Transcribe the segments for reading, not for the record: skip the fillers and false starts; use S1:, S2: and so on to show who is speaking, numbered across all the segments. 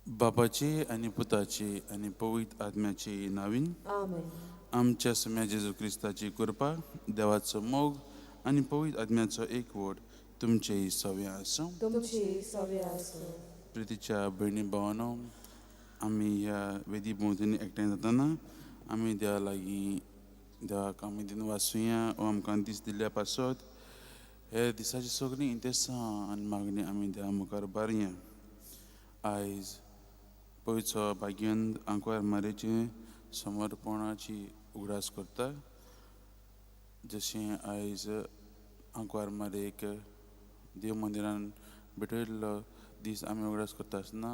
S1: बापाचे आणि पुताचे आणि पवित्र आत्म्याचे नावीन
S2: आमेन.
S1: आमच्या सम्या जेजू ख्रिस्ताची कृपा देवाचो मोग आणि पवित्र आत्म्याचो एकवट तुमचेही सव्या आसूं.
S2: तुमची सव्य आसूं.
S1: प्रितीच्या भयणी भावानो, आमी ह्या वेदी भोंवतणी एकठांय जाताना आमी देवा लागीं देवाक आमी दिन वाचुया वा आमकां दीस दिल्ल्या पासत हे दिसाची सगळीं इंतेसां आनी मागणी आमी देवा मुखार बारया. आयज पयचो भाग्यंत आंकवार मारेचे समर्पणाची उगडास करता. जशें आयज आंकवार मारेक देव मंदिरान भेटयल्लो दीस आमी उगडास करता आसतना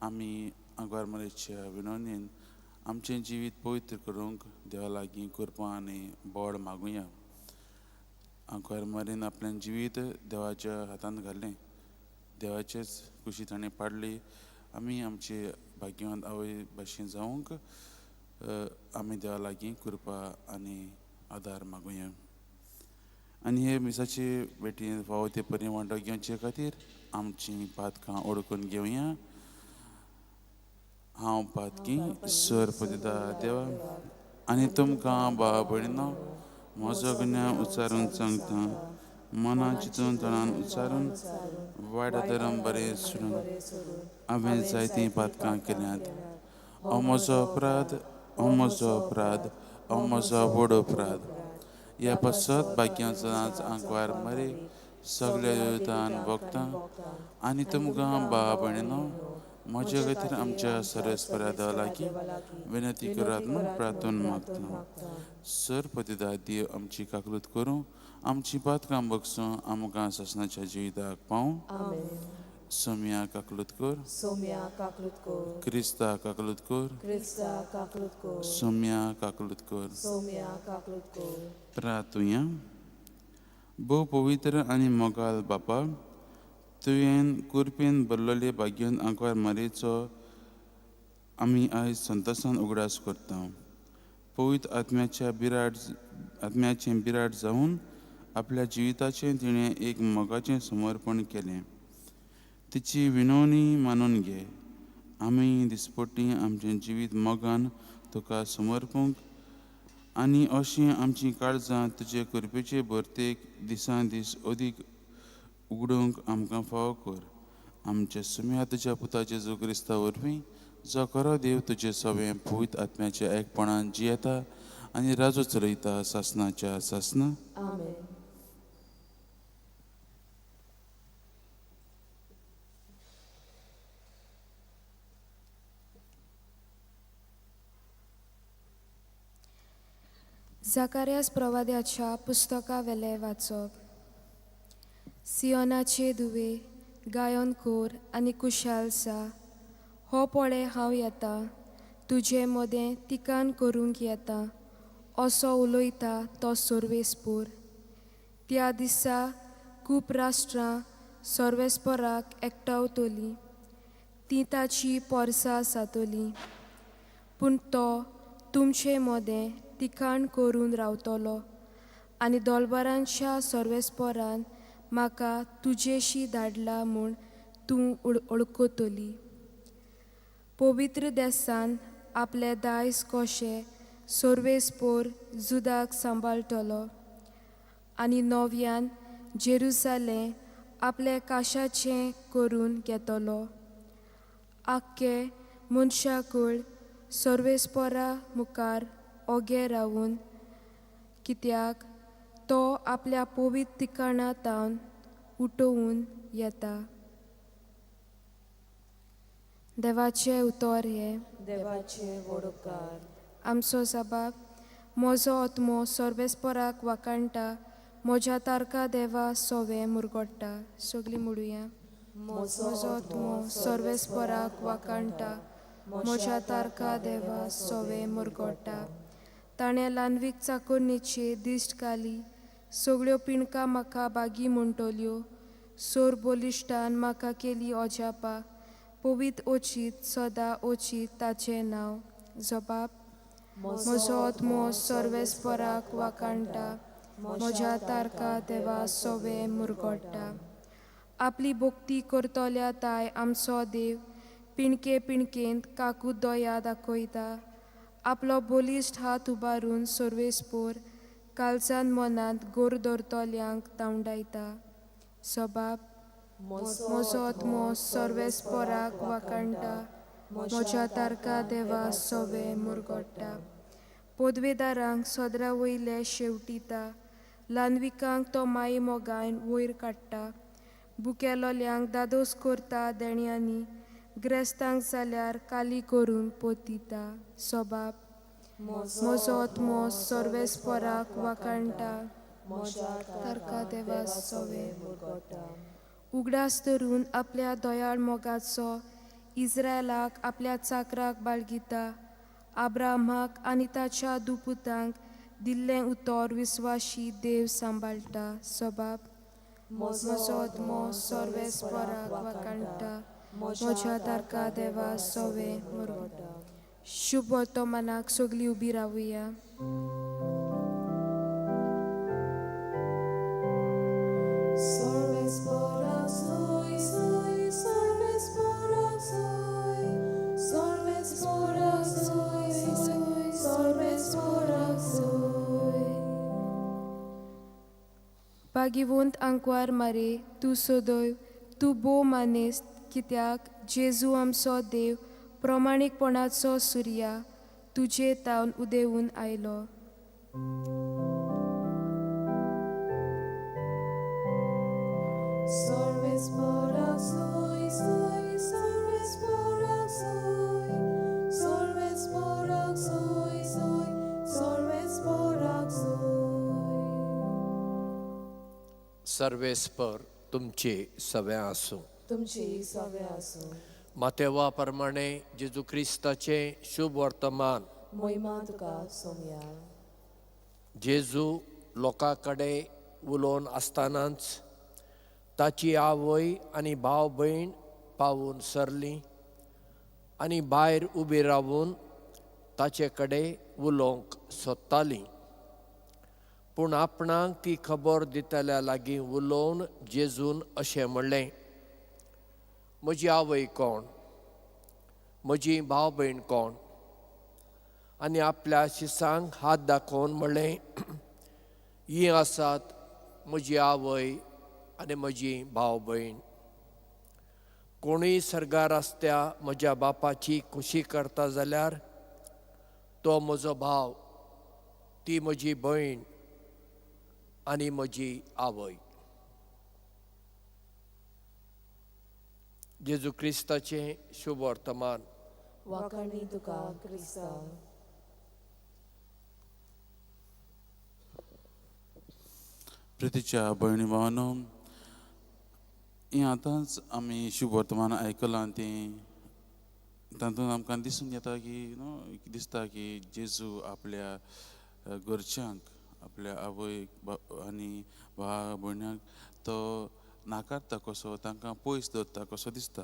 S1: आमी आंकवार मारेच्या विनवणेन आमचें जिवीत पवित्र करूंक देवा लागीं कृपा आनी बोड मागुया. आंकवार मारेन आपलें जिवीत देवाच्या हातांत घालें. देवाचेच कुशी ताणें पाडली. आमी आमचे भाग्यवंत आवय भाशेन जावंक आमी देवा लागीं कृपा आनी आदार मागुया. आनी हे मिसाचे भेटीन फावो ते परी वांटो घेवचे खातीर आमचीं पातकां ओळखून घेवया. हांव पातकी सर पदिता देवा आनी तुमकां भाव भयणीनो म्हजो गुन्यांव उच्चारून सांगता. मना चिंतून तोंडान उच्चारून वायट धर्म बरें सोडून हांवें जायतीं पातकां केल्यांत. हो म्हजो अपराध, हो म्हजो अपराध, हो म्हजो व्हड अपराध. ह्या पासत भाग्यां सदांच आंकवार मरे सगळ्या युतान भोगतां आनी तुमकां भाव भयणीनो म्हजे खातीर आमच्या सर्वेस्परा देवा लागीं विनंती करात म्हूण प्रार्थना मागता. सर पतिता देव आमची काकलूत करूं, आमची पातकां भोगसूं आमकां सासणाच्या जिविताक पावूं. सोम्या काकलूत कर,
S2: सोम्या काकलूत कर.
S1: क्रिस्ता काकलूत कर,
S2: क्रिस्ता काकलूत कर.
S1: सोम्या काकलूत कर.
S2: सोम्या काकलूत कर.
S1: प्रार्थुया. भोव पवित्र आनी मोगाल बापा, तुवें कुरपेन भरलेले भाग्यवंत आंकवार मारेचो आमी आयज संतोशान उगडास करता. पवित्र आत्म्याचें बिराड जावन आपल्या जिविताचें तिणें एक मोगाचें समर्पण केलें. तिची विनवणी मानून घे. आमी दिसपट्टी आमचें जिवीत मोगान तुका समर्पूंक आनी अशीं आमचीं काळजां तुजे कृपेचे भरतेक दिसान दीस अदीक उगडूंक आमकां फावो कर. आमचे सुम्या तुज्या पुता जेजू क्रिस्ता वरवीं जो खरो देव तुजे सवें पवित्र आत्म्याच्या एकपणान जियेता आनी राजू चलयता सासणाच्या सासना.
S2: आमेन.
S3: झकार्यास प्रवाद्याच्या पुस्तका वेले वाचप. सियोनाचे दुवे गायन कोर आनी कुशालसा. हो पळे हांव येता, तुजे मोदें तिकान करूंक येता असो उलयता तो सर्वेस्पूर. त्या दिसा खूब राष्ट्रां सर्वेस्पराक एकठांवतलीं. ती ताची पोरसां सातली. पूण तो तुमचे मोदें तिकाण करून रावतलो आनी दोलबारांच्या सर्वेस्परान म्हाका तुजेशी धाडला म्हूण तूं वळखतली. पवित्र देसान आपले दायज कशे सर्वेस्पोर जुदाक सांबाळटलो आनी नव्यान जेरुसालेम आपले काशाचें करून घेतलो. आख्खे मनशाकूळ सर्वेस्परा मुखार ओगे रावून, कित्याक तो आपल्या पवित्र ठिकाणांतावन उठोवन येता. देवाचे उतर हे.
S2: देवाचे वडकार.
S3: आमचो जबाब. म्हजो आत्मो सर्वेस्पराक वाकाणटा, म्हज्या तारका देवा सोवे मुरगोडटा. सगळीं म्हणुया. म्हजो आत्मो सर्वेस्पराक वाकाणटा, म्हज्या तारका देवा सोवे मुरगोडटा. ताणें ल्हानवीक चाकोन्नीचे दिश्ट घाली, सगळ्यो पिणकां म्हाका बागी म्हणटल्यो. सोर बोलिश्टान म्हाका केली ओजापा, पवित ओचीत सदा ओचीत ताचें नांव. जबाब. म्हजो आत्मो सर्वेस्पराक वाकाणटा, म्हज्या तारका देवा सोवे मुरगोडटा. आपली भोक्ती करतल्या ताय आमचो देव, पिणके पिणकेंत काकूत दोया दाखयता. आपलो बोलिश्ट हात उबारून सर्वेस्पोर, काळजान मनांत गोर धरतल्यांक धांवडायता. जबाब. म्हजो आत्मो सर्वेस्पराक वाकाणटा, म्हज्या तारका देवा सोवे मुरगोडटा. पोदवेदारांक सदरा वयले शेवटिता, ल्हानविकांक तो माई मोगान वयर काडटा. बुकेलोल्यांक दादोस करता देण्यांनी, ग्रेस्तांक जाल्यार काली करून पोतिता. जबाब. म्हजो आत्मो सर्वेस्पराक वाकाणटा,
S2: म्हज्या
S3: तारका देवा सोवे
S2: मुरगोडटा.
S3: उगडास धरून आपल्या दोयाळ मोगाचो इस्रायलाक आपल्या चाकराक बाळगिता. आब्रामाक आनी ताच्या दुपुतांक दिल्लें उतर विस्वाशी देव सांबाळटा. जबाब. म्हजो आत्मो सर्वेस्पराक वाकाणटा, म्हज्या तारका देवा सोवे मुरगोडटा. शुभ वर्तमानाक सगळीं उबी रावुया.
S2: Sorvesporak soy, soy, sorvesporak soy, sorvesporak soy, soy, sorvesporak soy.
S3: बागिवंत आंकवार मारे, तूं सदैव, तूं बो मानेस्त, कित्याक जेजू आमचो देव प्रमाणीकपणाचो सुर्या तुजे तावन उदेवून आयलो.
S2: Sorvesporak soy, soy, sorvesporak soy, sorvesporak soy, soy, sorvesporak soy.
S4: सर्वेस्पर तुमचे सवे आसूं.
S2: तुमची सवे आसूं.
S4: मातेवा प्रमाणे जेजू क्रिस्ताचे शुभ वर्तमान.
S2: मोहिमा तुका सोमया.
S4: जेजू लोकां कडेन उलोवन आसतनाच ताची आवय आनी भाव भयण पावून सरलीं आनी भायर उबी रावून ताचे कडेन उलोवंक सोदतालीं. पूण आपणाक ती खबर दितल्या लागीं उलोवन जेजून अशें म्हणलें, म्हजी आवय कोण, म्हजी भाव भयण कोण? आनी आपल्या शिसांक हात दाखोवन म्हणलें, हीं आसात म्हजी आवय आनी म्हजी भाव भयण. कोणूय सर्गार आसत्या म्हज्या बापाची खुशी करता जाल्यार तो म्हजो भाव, ती म्हजी भयण आनी म्हजी आवय. जेजू क्रिस्ताचें शुभ वर्तमान.
S2: वाखाणी तुका क्रिस्ता.
S1: प्रितीच्या भयणी भावांनो, हें आतांच आमी शुभ वर्तमान आयकलां तें तातूंत आमकां दिसून येता की दिसता की जेजू आपल्या घरच्यांक, आपल्या आवयक आनी भाव भयणांक तो नाकारता कसो, तांकां पयस दवरता कसो दिसता.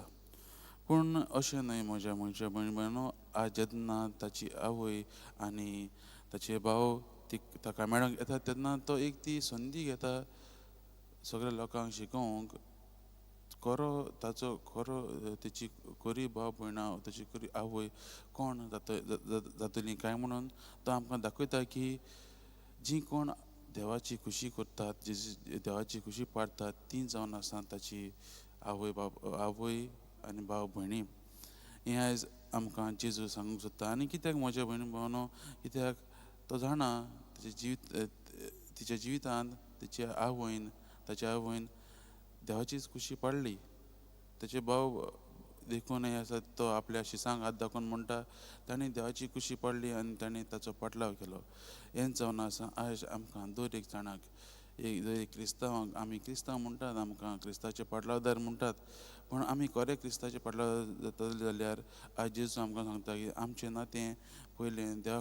S1: पूण अशें न्हय म्हज्या भयणी भयणो. आज जेन्ना ताची आवय आनी ताचे भाव ताका मेळोंक येता तेन्ना तो एक ती संदी घेता सगळ्या लोकांक शिकोवंक खरो ताचो तेची खरी भाव भयणां, ताची खरी आवय कोण जातली काय म्हणून तो आमकां दाखयता की जी कोण देवाची खुशी करतात, जी देवाची खुशी पाडतात, ती जावन आसा ताची आवय आनी भाव भयणी. हें आयज आमकां जेजू सांगूंक सोदता. आनी कित्याक म्हज्या भयणी भावांनो, कित्याक तो जाणा तिच्या जिवितांत ताच्या आवयन देवाचीच खुशी पाडली. ताचे भाव देखून हे आसा, तो आपल्या शिसांक हात दाखोवन म्हणटा ताणें देवाची खुशी पाडली आनी ताणें ताचो पाटलाव केलो. हें जावन आसा आयज आमकां दर एक जाणाक एक क्रिस्तांवांक आमी क्रिस्तांव म्हणटात, आमकां क्रिस्तांचे पाटलावदार म्हणटात, पण आमी खरे क्रिस्तांचे पाटलावदार जातले जाल्यार आज जेजू आमकां सांगता की आमचें नातें पयलें देवा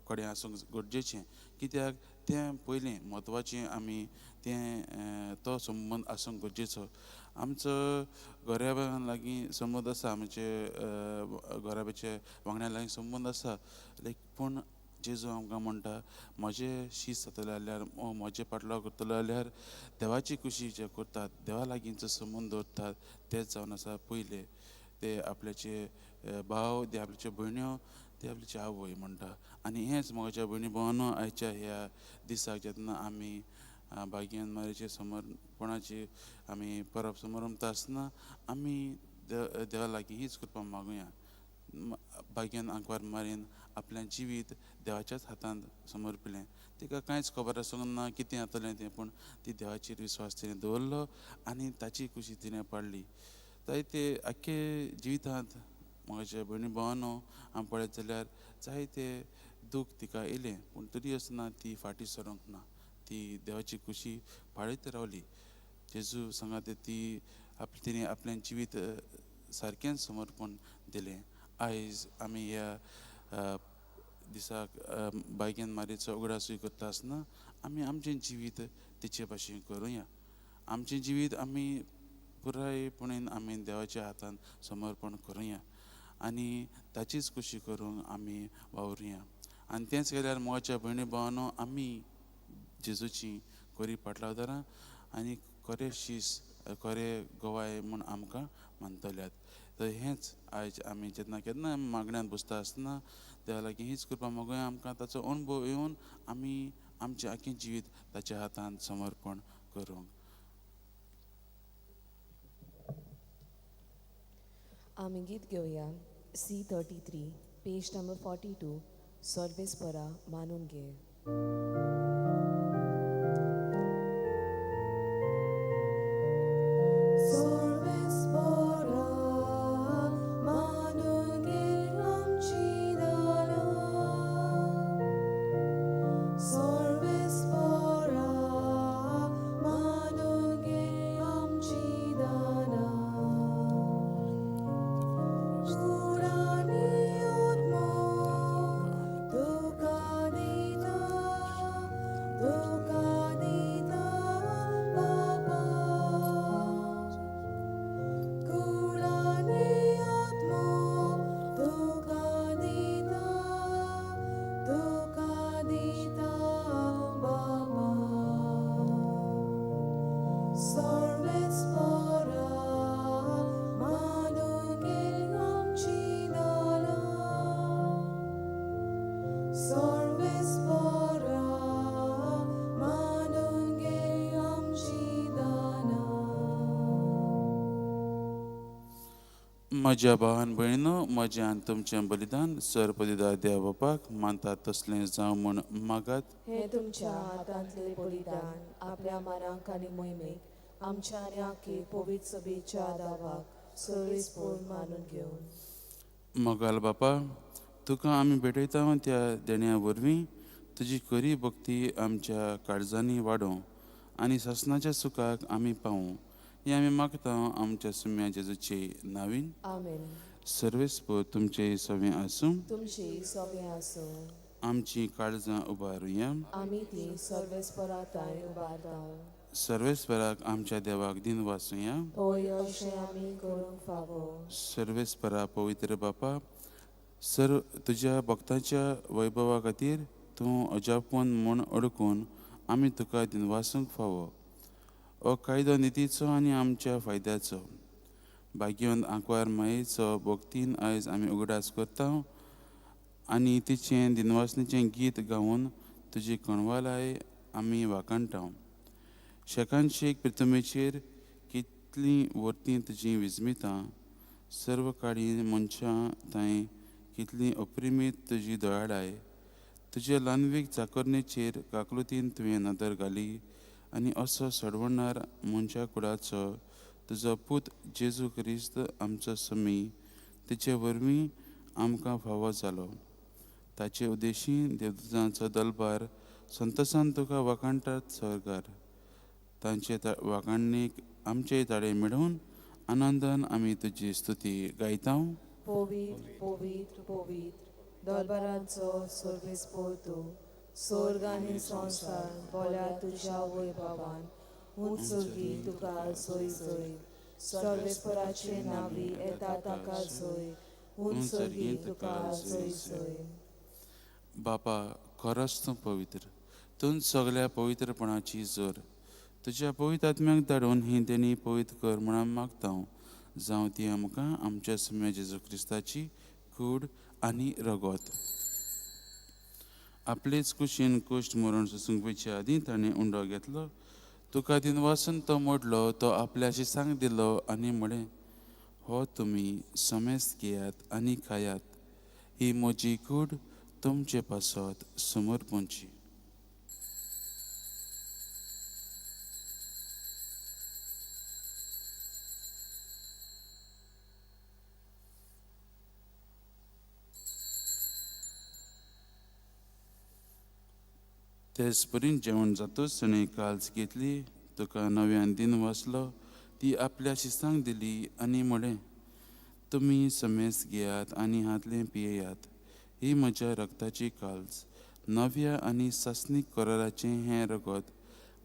S1: कडेन आसूंक गरजेचें. कित्याक तें पयलें म्हत्वाचें. आमी तें तो संबंद आसूंक गरजेचो. आमचो घरा लागीं संबंद आसा, आमचे घराब्याचे वांगड्या लागीं संबंद आसा. पूण जेजू आमकां म्हणटा म्हजें शीस जातलें जाल्यार म्हजे पाटलाव करतलो जाल्यार देवाची खुशी जे करतात, देवा लागींचो संबंद दवरतात, तेच जावन आसा पयलें. ते आपल्याचे भाव, ते आपल्याच्यो भयण्यो, ते आपल्याची आवय म्हणटा. आनी हेंच म्हज्या भयणी भावांनो, आयच्या ह्या दिसाक जेन्ना आमी भाग्यान मारेचे समर्पणाची आमी परब समारंभ आसतना आमी देवा लागीं हीच कृपा मागुया. भाग्यान आंकवार मारीन आपलें जिवीत देवाच्याच हातांत समर्पिलें. तिका कांयच खबर आसूंक ना कितें जातलें तें, पूण ती देवाचेर विश्वास तिणें दवरलो आनी ताची खुशी तिणें पाडली. जायते आख्खे जिवितांत म्हज्या भयणी भावांनो हांव पळयत जाल्यार जायते दूख तिका येयलें, पूण तरी आसतना ती फाटीं सरोंक ना. ती देवाची खुशी पाळयत रावली. जेजू सांगात ती तिणें आपलें जिवीत सारकें समर्पण दिलें. आयज आमी ह्या दिसाक भाग्यान मारेचो उगडासूय करता आसतना आमी आमचें जिवीत तेचे भाशेन करुया. आमचें जिवीत आमी पुरायपणीन आमी देवाच्या हातान समर्पण करुया आनी ताचीच खुशी करूंक आमी वावरुया. आनी तेंच केल्यार म्हज्या भयणी भावांनो, आमी जेजूची खरी पाटलावदारां आनी खरे शीस, खरे गोवाय म्हूण आमकां मानतल्यात. तर हेंच आयज आमी जेन्ना केन्ना मागण्यांत बसता आसतना देवा लागीं हीच कृपा मागुया आमकां ताचो अणभव येवन आमी आमचें आख्खें जिवीत ताच्या हातांत समर्पण करूंक.
S2: आमी गीत घेवया C33, पेज नंबर 42, सर्वेस्परा मानून घे.
S1: म्हज्या भावान भयणीनो, म्हजें आनी तुमचें बलिदान सर्वपदिदा देवा बापाक मानतात तसलें जावं म्हूण मागात.
S2: हे तुमच्या हातांतले बलिदान आपल्या मानाक आनी मोहिमेक आमच्या आनी आख्खे पवित्र सभेच्या दावाक सर्वेस्पोर मानून घेवन.
S1: मोगाल बापा, तुका आमी भेटयता त्या देण्या वरवीं तुजी खरी भक्ती आमच्या काळजांनी वाडोवं आनी सासणाच्या सुखाक आमी पावूं. हें आमी मागता आमच्या सुम्या जेजूचे नांवीन.
S2: आमेन.
S1: सर्वेस्पोर तुमचे सवें आसूं.
S2: तुमची सगळें आसूं.
S1: आमची काळजां उबारुया.
S2: आमी ती सर्वेस्पराताय उबारता.
S1: सर्वेस्पराक आमच्या देवाक दिन वाचुया.
S2: होय, अशें आमी करूंक फावो.
S1: सर्वेस्परा पवित्र बापा, तुज्या भक्तांच्या वैभवा खातीर तूं अजापवन म्हूण अडकून आमी तुका दिन वाचूंक फावो. हो कायदो नितीचो आनी आमच्या फायद्याचो. भाग्यवंत आंकवार मायेचो भक्तीन आयज आमी उगडास करता आनी तिचें दिनवासणेचें गीत गावन तुजी कणवालाय आमी वाखाणटा. शेकांत प्रितमेचेर कितलीं वर्तीं तुजीं विजमितां, सर्व काळी मनशां थंय कितलीं अप्रिमीत तुजी दयाळाय. तुज्या ल्हानवीक चाकरणेचेर काकलुतीन तुवें नदर घाली आनी असो सडवणार मनशा कुळाचो तुजो पूत जेजू क्रिस्त आमचो समी तिचे वरवीं आमकां फावो जालो. ताचे उद्देशीं देवदूतांचो दलबार संतोसान तुका वखाणटात सरकार. तांचे वखाणणीक आमचे ताळे मिळवून आनंदान आमी तुजी स्तुती गायता.
S2: पवित्र पवित्र पवित्र दरबारांचो सर्वेस्पोर तूं, स्वर्ग आनी संवसार बोल्या तुज्या वैभवान उत्सर्गी तुका सोय सोय. सर्वेस्पराचे नावी येता ताका सोय, उत्सर्गी तुका सोय सोय.
S1: बापा, खरोच तूं पवित्र. तूं सगळ्या पवित्रपणाची जोर. तुज्या पवित्र आत्म्याक धाडून ही देणी पवित्र कर म्हणून मागता हांव. जावं ती आमकां आमच्या सम्या जेजू क्रिस्ताची कूड आनी रगत. आपलेच कुशीन कुश्ट मरण सोसूंक वयचे आदीं ताणें उंडो घेतलो. तुका दिन वासून तो मोडलो. तो आपल्या शिसांक दिलो आनी म्हळें, हो तुमी समेस्त घेयात आनी खायात. ही म्हजी कूड तुमचे पासत समर्पणची. तेच परीन जेवण जातूच ताणें काल्स घेतली. तुका नव्यान दिन वाचलो. ती आपल्या शिसांक दिली आनी म्हळें, तुमी समेस्त घेयात आनी हातलें पियेयात. ही म्हज्या रक्ताची काल्स, नव्या आनी सासणीक कराराचें हें रगत.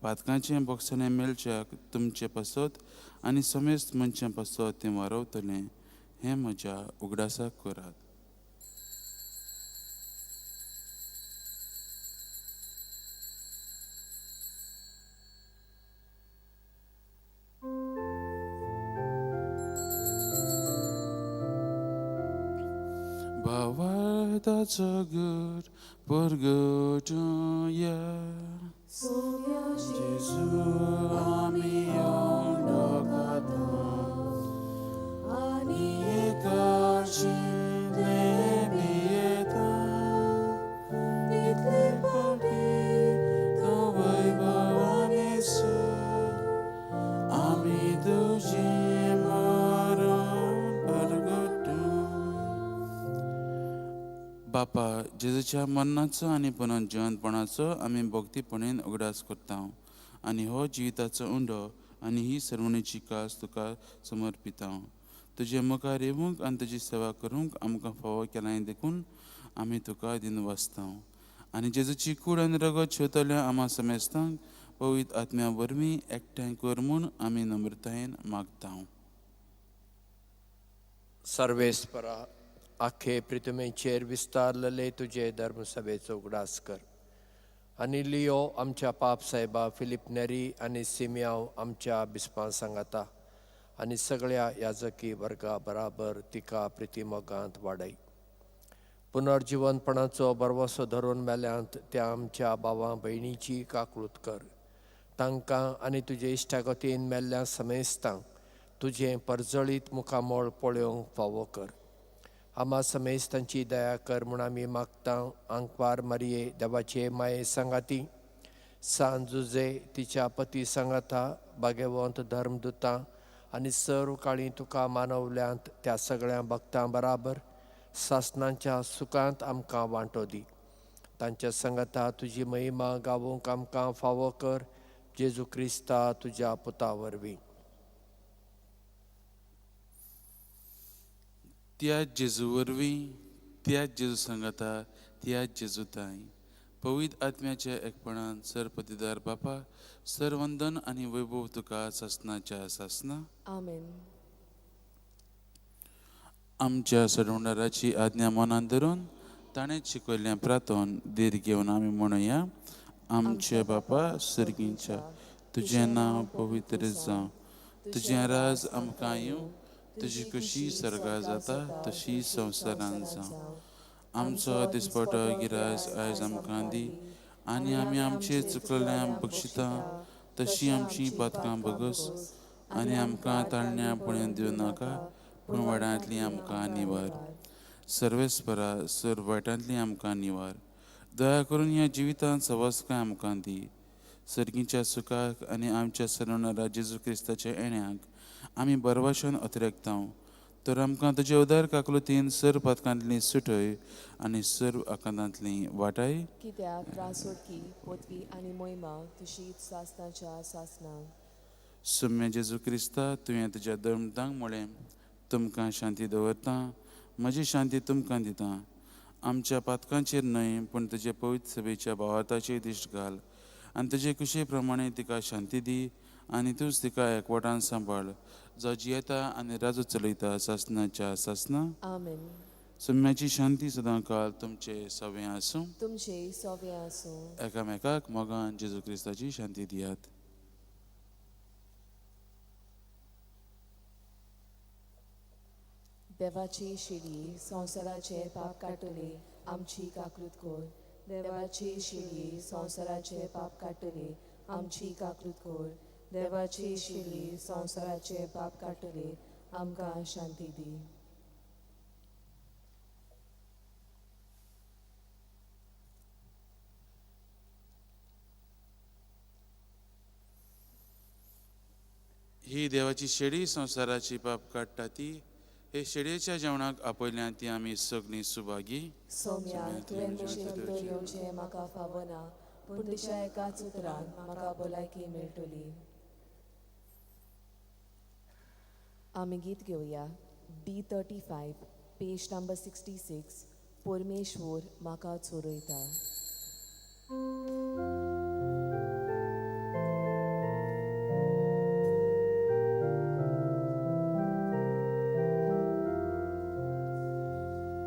S1: पातकांचें बोगसणें मेलच्याक तुमचे पासत आनी समेस्त मनशां पासत तें वारवतलें. हें म्हज्या उगडासाक करात. भावार्दाचो घर परगटूया. जेजू आमी ओंडो खाता आनी एकाचें बी येता. तितले फावटी तो वैभवानी आमी तुजें मरण परगटूं. बापा, जेजूच्या मरणाचो आनी पुनर्जीवनपणाचो आमी भक्तीपणेन उगडास करता. आनी हो जिविताचो उंडो आनी ही सर्वणेची कास तुका समर्पिता. तुजे मुखार येवंक आनी तुजी सेवा करूंक आमकां फावो केलां देखून आमी तुका दिन वाचता. आनी जेजूची कूड आनी रगत शेवतल्या आम्हा समेस्तांक पवित्र आत्म्या वरवीं एकठांय कर म्हूण आमी नम्रतायेन मागता.
S4: सर्वेस्परा, आखे पृथ्वीचेर विस्तारलेले तुजे धर्मसभेचो उगडास कर. आनी लियो आमच्या पाप साहेबा, फिलिप नेरी आनी सिमियांव आमच्या बिस्पां सांगाता आनी सगळ्या याजकी वर्गा बराबर तिका प्रितीमोगांत वाडय. पुनर्जीवनपणाचो बरवसो धरून मेल्यांत त्या आमच्या भावां भयणीची काकूळट कर. तांकां आनी तुजे इश्टागतीन मेल्ल्या समेस्तांक तुजें परजळीत मुखामोळ पळोवंक फावो कर. आम्हा समेस्तांची दया कर म्हूण आमी मागता. आंकवार मारये, देवाचे माये सांगाती, सान जुजे तिच्या पती सांगाता, भाग्यवंत धर्मदुतां आनी सर्व काळी तुका मानवल्यांत त्या सगळ्या भक्तां बराबर सासणांच्या सुखांत आमकां वांटो दी. तांच्या सांगाता तुजी महिमा गावूंक आमकां फावो कर. जेजू क्रिस्ता तुज्या पुता वरवीं.
S1: त्याच जेजू वरवीं, त्याच जेजू सांगाता, त्याच जेजू ताई, पवित्र आत्म्याच्या एकपणान सरपतीदार बापा, सरवंदन आनी वैभव तुका सासणाच्या सासना.
S2: आमेन.
S1: आमच्या सडवणाराची आज्ञा मनान धरून ताणें शिकयल्लें प्रार्थन धीर घेवन आमी म्हणुया. आमचे बापा सर्गींच्या, तुजें नांव पवित्र जावं. तुजें राज आमकां येवं. तुजी कशी सर्गा जाता तशी संवसारांत जावं. आमचो दिसपटो गिरायस आयज आमकां दी. आनी आमी आमचे चुकलेल्यांक बक्षिता तशी आमची पातकां बगस. आनी आमकां ताळण्या पळोवन दिवं नाका, पूण वाड्यांतली आमकां निवार. सर्वेस्परा, सर वायटांतली आमकां निवार. दया करून ह्या जिवितांत सवासकाय आमकां दी. सर्गीच्या सुखाक आनी आमच्या सरवणारा जेजू क्रिस्ताच्या येण्याक आमी बरवाशान अतिरेकता. तर आमकां तुजे उदार काकलुतीन सर्व पथकांतली सुटय आनी सर्व आकांतांतली वाटाय.
S2: कित्याक त्रासोडकी पोतवी आनी मोहिमा तुशीच सासनाच्या सासनांक.
S1: सुम्य जेजू क्रिस्ता तुवें तुज्या धर्मतांक म्हळें तुमकां शांती दवरतां, म्हजी शांती तुमकां दितां. आमच्या पातकांचेर न्हय पूण तुजे पवित्र सभेच्या भावार्थाचेर दिश्ट घाल आनी तुजे कुशे प्रमाणे तिका शांती दी आनी तूंच तिका एकवटान सांबाळ, जो जियेता आनी राजू चलयता सासनाच्या सासना.
S2: आमेन.
S1: सुम्याची शांती सदां काळ तुमचे सवें आसूं.
S2: तुमचे सोवे आसूं.
S1: एकामेकाक मोगान जेजू क्रिस्ताची शांती दियात.
S2: देवाची शिडी संवसाराचे पाप काटले आमची काकृत कोर. देवाची शिडी संवसाराचे पाप काटले आमची काकृत कोर. देवाची शिडी संवसाराचे पाप काटले आमकां शांती दी.
S1: ही देवाची शेडी संवसाराची पाप काडटा ती. हे शेडयेच्या जेवणाक आपयल्यान ती आमी सगळीं सुभागी.
S2: सौम्या तुवें म्हजेर तर येवचें म्हाका फावना, पूण तुज्या एकाच उतरान म्हाका भलायकी मेळटली. आमी गीत घेवया D35 पेज नंबर 66. परमेश्वर म्हाका चोरयता.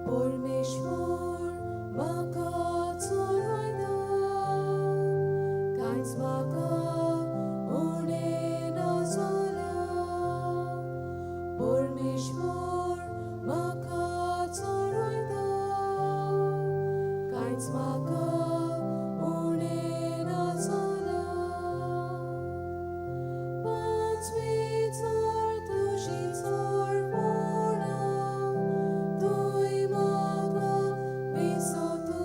S2: परमेश्वर म्हाका चोरयता, कांयच म्हाका उणें ना जाल्या. परमेश्वर म्हाका चोरयता, कांयच म्हाका उणें ना जाल्या. पांचवी चोर तुजी चोरपणां, तुय म्हाका विसोतू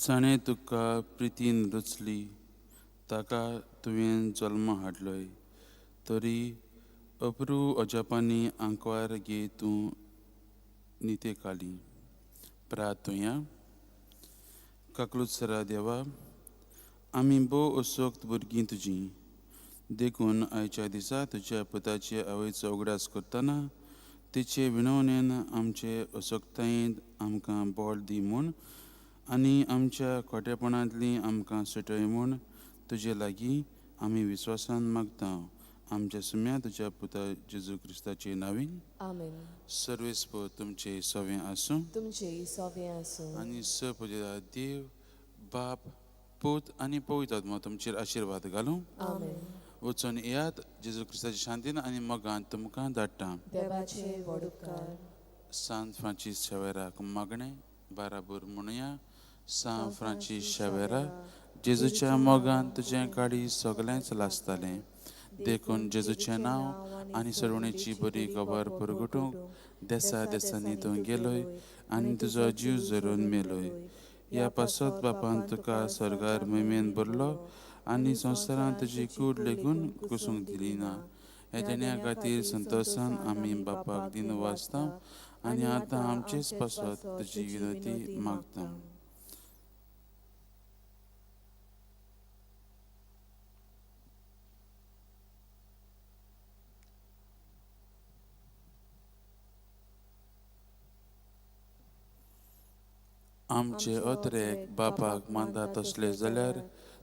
S1: जाणें तुका प्रितीन रुचली ताका तुवें जल्म हाडलोय तरी अप्रू अजापांनी आंकवार गे तूं निते काली प्रार्थुया काकलुत्सरा देवा आमी भोव असोक्त भुरगीं तुजीं देखून आयच्या दिसा तुज्या पुताचे आवयचो उगडास करतना तिचे विणवणेन आमचे असोक्तायेंत आमकां बोल दी म्हूण आनी आमच्या खोटेपणांतली आमकां सुटय म्हूण तुजे लागीं आमी विस्वासान मागता आमच्या सुम्या तुज्या पुता जेजू क्रिस्ताचे नांवीन
S2: आमेन.
S1: सर्वेस्प तुमचे सवें आसूं
S2: तुमचे सवें आसूं
S1: आनी सपदिता देव बाप पूत आनी पवित्र आत्मा तुमचेर आशिर्वाद घालूं.
S2: आमेन.
S1: वचून येयात जेजू क्रिस्ताच्या शांतीन आनी मोगान तुमकां धाडटा.
S2: देवाचे व्हड उपकार.
S1: सांत फ्रांसीस शावेराक मागणें बाराबोर म्हणुया. सांत फ्रांसीस शावेरा जेजूच्या मोगान तुजें काडी सगळेंच लासतालें देखून जेजूचें नांव आनी सरवणेची बरी खबर परगटूंक देसा देसांनी तूं गेलोय आनी तुजो जीव जरून मेलोय. ह्या पासत बापान तुका सरकार महिमेन भरलो आनी संवसारान तुजी कूड लेगून कुसूंक दिली ना. हे देण्या खातीर संतोशान आमी बापाक दिन वाचता आनी आतां आमचेच पासत तुजी विनंती मागता. आमचे अत्रेक बापाक मानतात तसले जाल्यार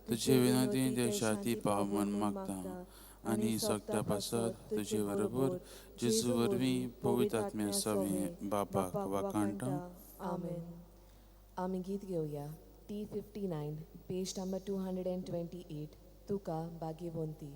S1: तुजे विनंती देशाची पाव म्हूण मागता आनी सगळ्या पासत तुजे बरोबर जेजू वरवीं पवित्र आत्म्या सवें बापाक वाखाणटा.
S2: आमेन. आमी गीत घेवया T59 पेज नंबर 228 तुका Bhagyavanti.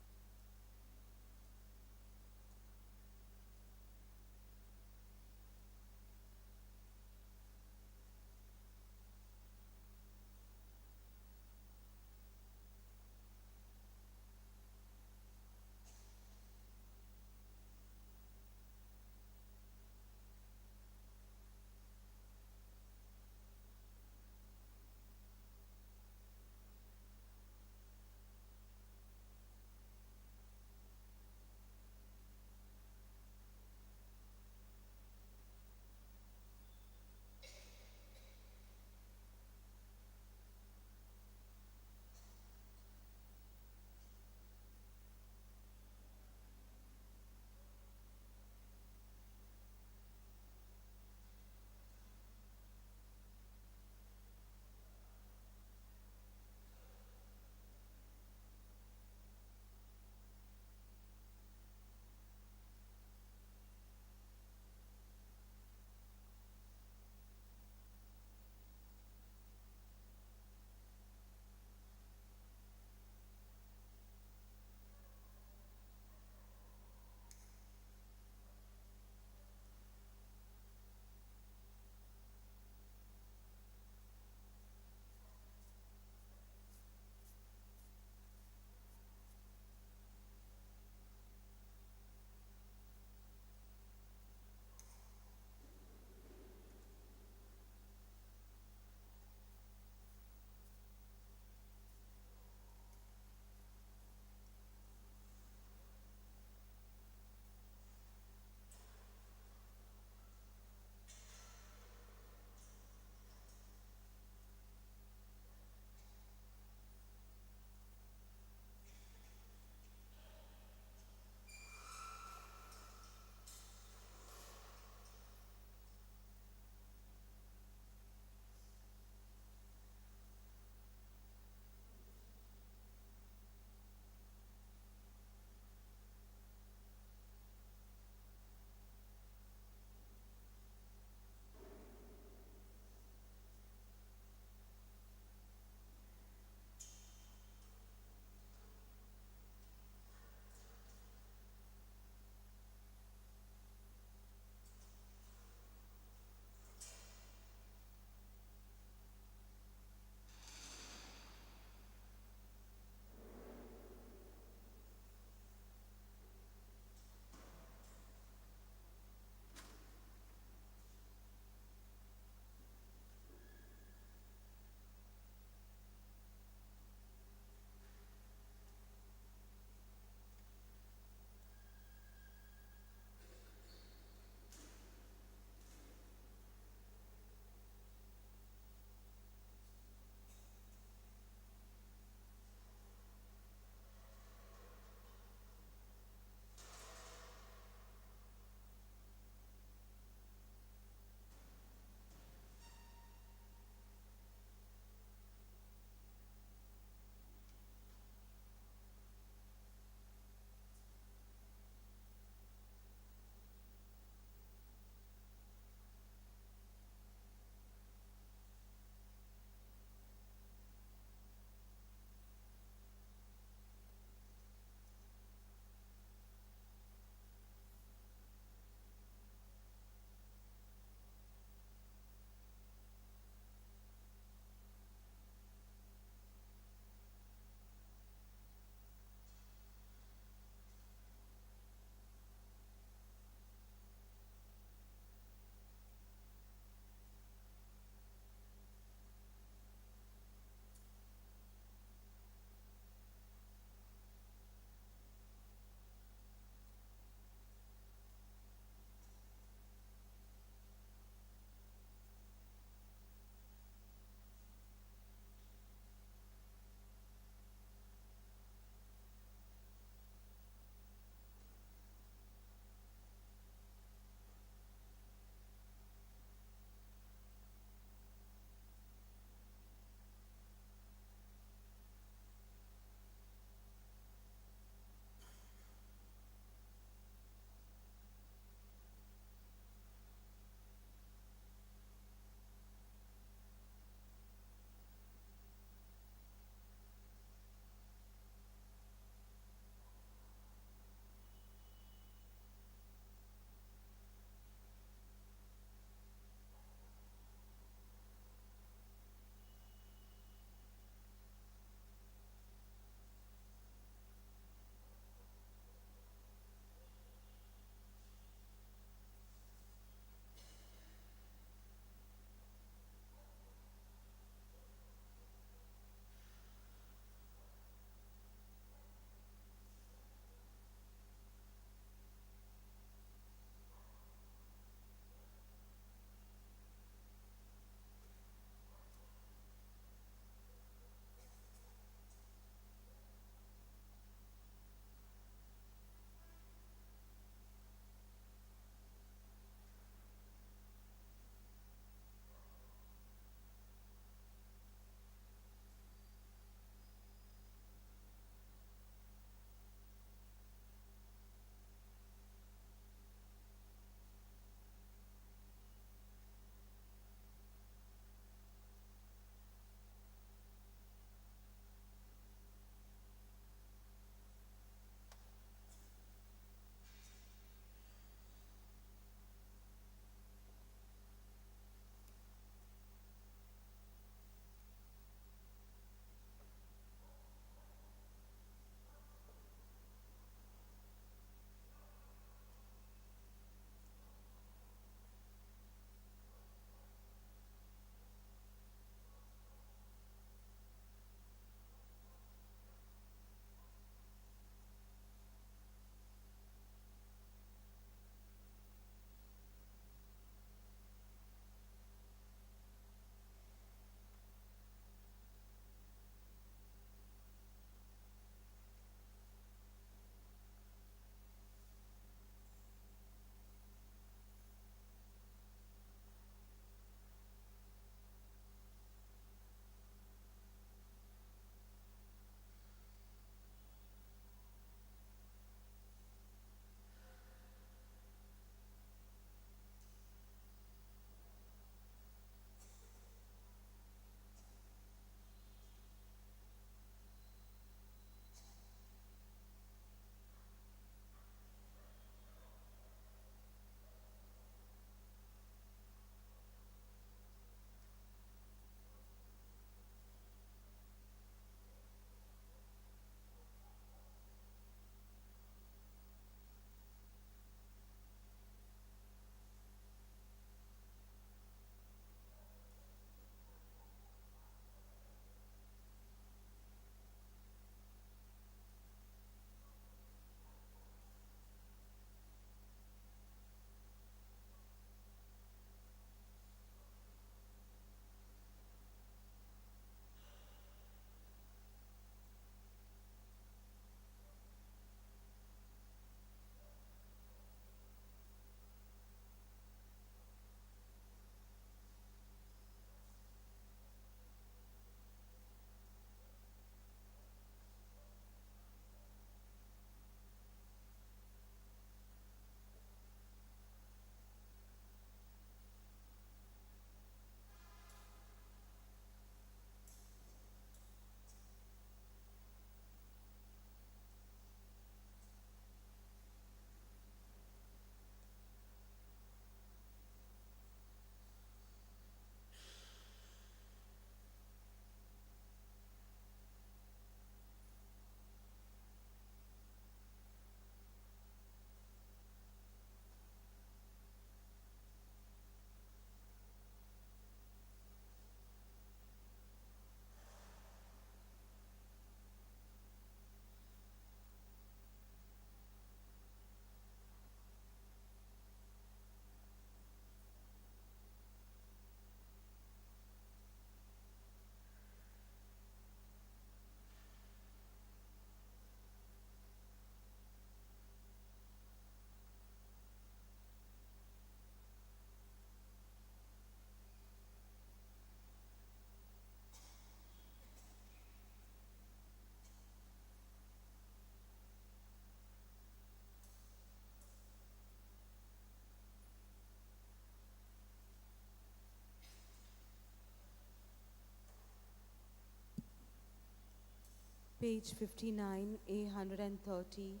S5: Page 59, A130.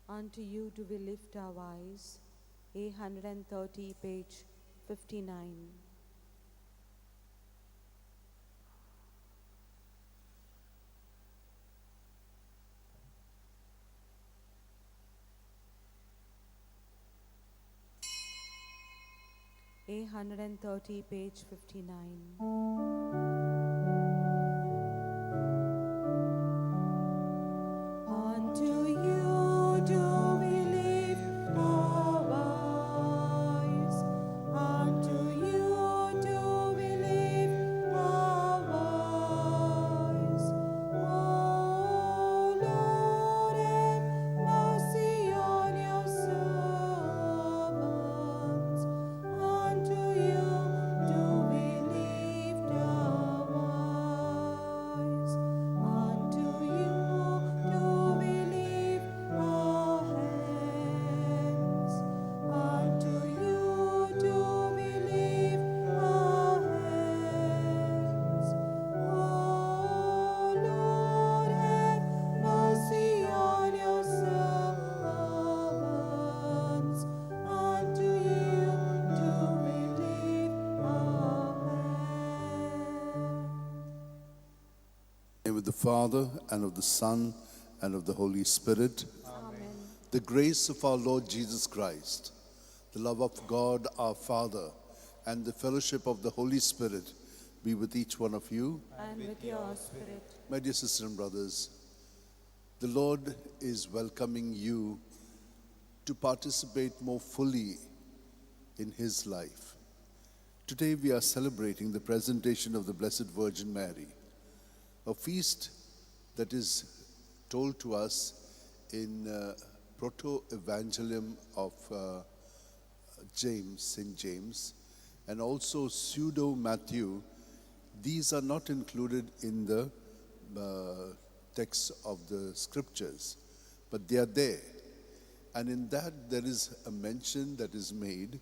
S5: Unto you do we lift our eyes. A130, page 59. A130, page 59. Unto you do we lift our eyes. Unto you do we lift our eyes. O Lord, have mercy on your servants. Unto you do we lift our eyes. Unto you do we lift our hands. Unto you do we lift our hands. O Lord, have mercy on your servants. Unto you do we lift our hands.
S6: In the name of the Father, and of the Son, and of the Holy Spirit.
S5: Amen.
S6: The grace of our Lord Jesus Christ, the love of God our Father, and the fellowship of the Holy Spirit be with each one of you.
S5: And with your spirit.
S6: My dear sisters and brothers, the Lord is welcoming you to participate more fully in His life. Today we are celebrating the presentation of the Blessed Virgin Mary, a feast that is told to us in Proto-Evangelium of James, St. James, and also Pseudo-Matthew. These are not included in the text of the scriptures, but they are there. And in that there is a mention that is made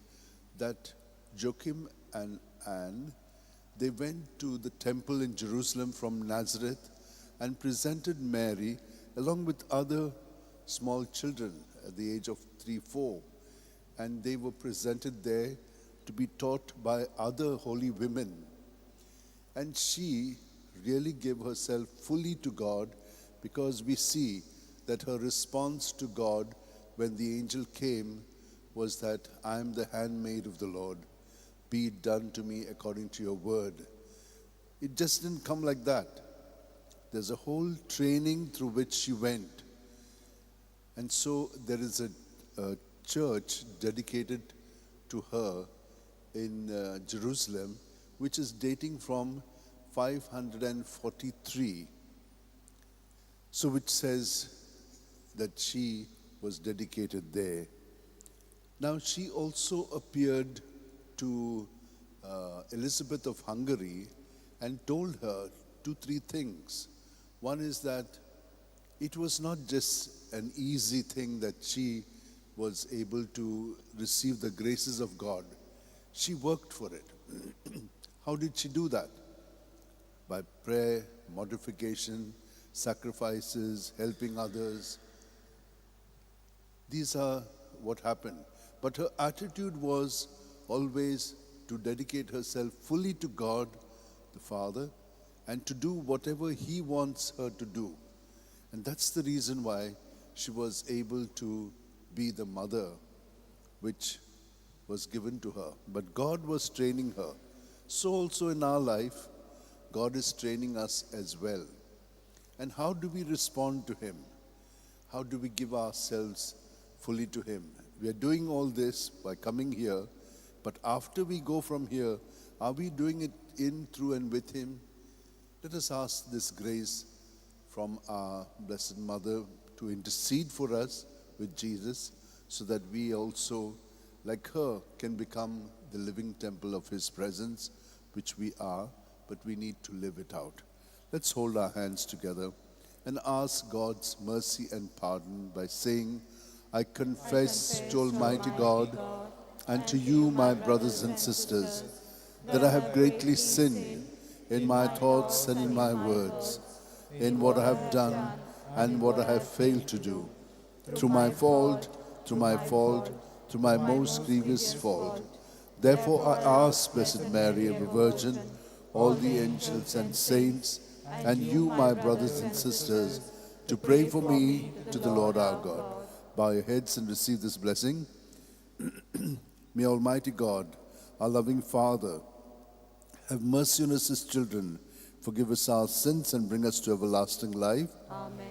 S6: that Joachim and Anne, they went to the temple in Jerusalem from Nazareth and presented Mary along with other small children at the age of 3-4. And they were presented there to be taught by other holy women. And she really gave herself fully to God, because we see that her response to God when the angel came was that, I am the handmaid of the Lord. Be it done to me according to your word. It just didn't come like that. There's a whole training through which she went. And so there is a church dedicated to her in Jerusalem, which is dating from 543. So which says that she was dedicated there. Now she also appeared to Elizabeth of Hungary and told her 2-3 things. One is that it was not just an easy thing that she was able to receive the graces of God. She worked for it. How did she do that? By prayer, mortification, sacrifices, helping others. These are what happened. But her attitude was always to dedicate herself fully to God, the Father, and to do whatever He wants her to do. And that's the reason why she was able to be the mother which was given to her. But God was training her. So also in our life, God is training us as well. And how do we respond to Him? How do we give ourselves fully to Him? We are doing all this by coming here, but after we go from here, are we doing it in, through, and with Him? Let us ask this grace from our Blessed Mother to intercede for us with Jesus, so that we also, like her, can become the living temple of His presence, which we are, but we need to live it out. Let's hold our hands together and ask God's mercy and pardon by saying, I confess to Almighty God and to you, my brothers and sisters, that I have greatly sinned in my thoughts and in my words, in what I have done and what I have failed to do. Through my fault, through my fault, through my most grievous fault. Therefore I ask Blessed Mary, ever Virgin, all the angels and saints, and you, my brothers and sisters, to pray for me to the Lord our God. Bow your heads and receive this blessing. May Almighty God, our loving Father, have mercy on us as children, forgive us our sins and bring us to everlasting life.
S2: Amen.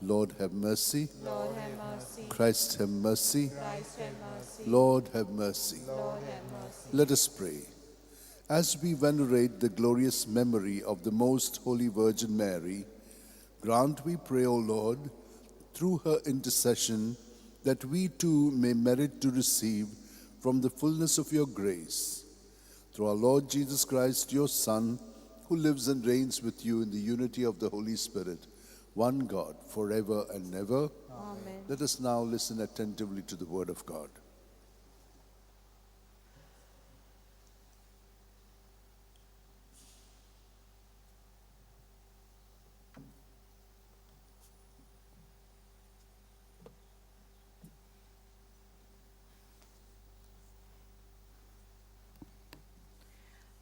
S6: Lord, have mercy.
S2: Lord, have mercy.
S6: Christ, have mercy.
S2: Christ, have mercy.
S6: Lord, have mercy.
S2: Lord, have mercy.
S6: Let us pray. As we venerate the glorious memory of the Most Holy Virgin Mary, grant, we pray, O Lord, through her intercession, that we too may merit to receive from the fullness of your grace. Through our Lord Jesus Christ, your Son, who lives and reigns with you in the unity of the Holy Spirit, one God, forever and ever.
S2: Amen.
S6: Let us now listen attentively to the word of God.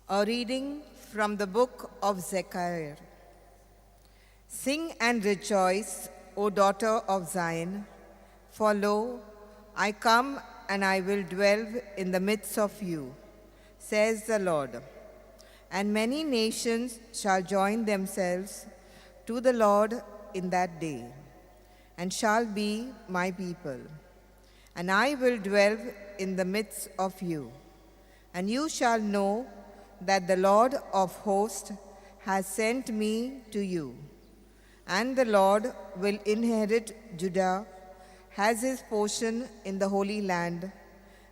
S5: A reading from the book of Xavier. Sing and rejoice, O daughter of Zion, for lo, I come and I will dwell in the midst of you, says the Lord. And many nations shall join themselves to the Lord in that day, and shall be my people. And I will dwell in the midst of you, and you shall know that the Lord of hosts has sent me to you. And the Lord will inherit Judah as his portion in the Holy Land,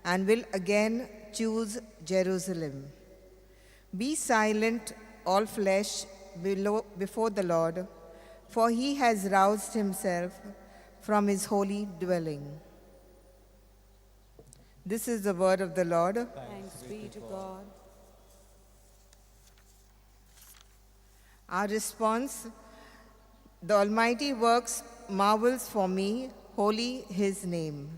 S5: and will again choose Jerusalem. Be silent, all flesh, before the Lord, for he has roused himself from his holy dwelling. This is the word of the Lord.
S2: Thanks be to God.
S5: Our response: the Almighty works marvels for me, holy his name.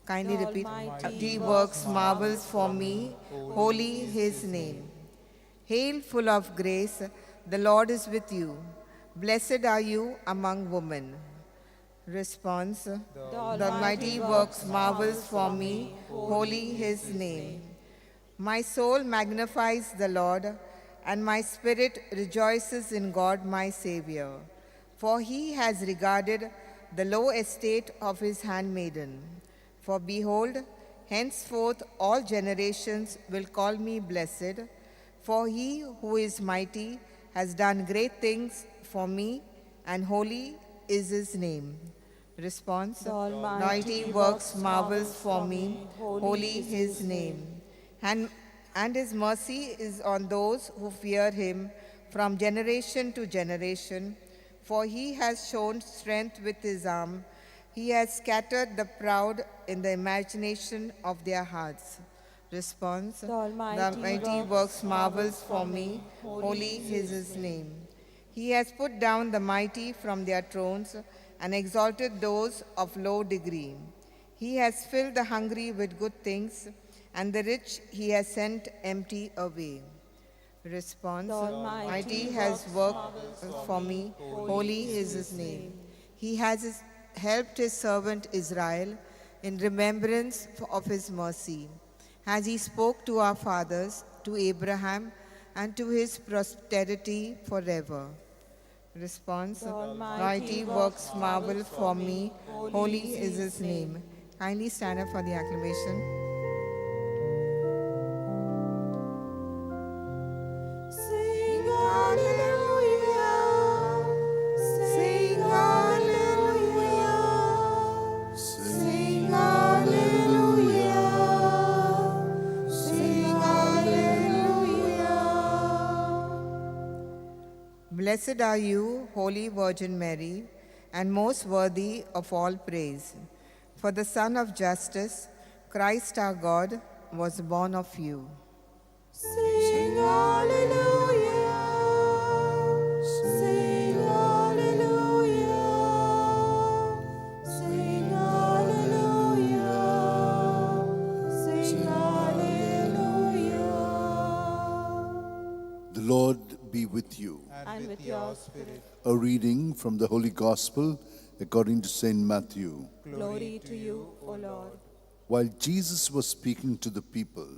S5: Kindly
S2: The
S5: repeat.
S2: Almighty
S5: He works marvels for me, holy his name. Hail, full of grace, the Lord is with you. Blessed are you among women. Response: the Almighty works marvels for me, holy his name. My soul magnifies the Lord, and my spirit rejoices in God my Savior. For he has regarded the low estate of his handmaiden. For behold, henceforth all generations will call me blessed, for he who is mighty has done great things for me, and holy is his name. Response:
S2: The Almighty
S5: Almighty works marvels for me, holy his name. And his mercy is on those who fear him from generation to generation. For he has shown strength with his arm. He has scattered the proud in the imagination of their hearts. Response:
S2: The Almighty
S5: works marvels for me, holy is his name. He has put down the mighty from their thrones and exalted those of low degree. He has filled the hungry with good things, and the rich he has sent empty away. Response:
S2: The Almighty
S5: has worked for me, holy is his name. He has helped his servant Israel in remembrance of his mercy, as he spoke to our fathers, to Abraham, and to his posterity forever. Response:
S2: The Almighty
S5: works marvel for me, holy is his name. Kindly stand up for the acclamation.
S2: Sing hallelujah, sing hallelujah, sing hallelujah, sing hallelujah.
S5: Blessed are you, Holy Virgin Mary, and most worthy of all praise. For the Son of Justice, Christ our God, was born of you.
S2: Sing hallelujah, sing hallelujah.
S6: The Lord be with you.
S2: And with your spirit.
S6: A reading from the Holy Gospel according to St. Matthew.
S2: Glory to you, O Lord.
S6: While Jesus was speaking to the people,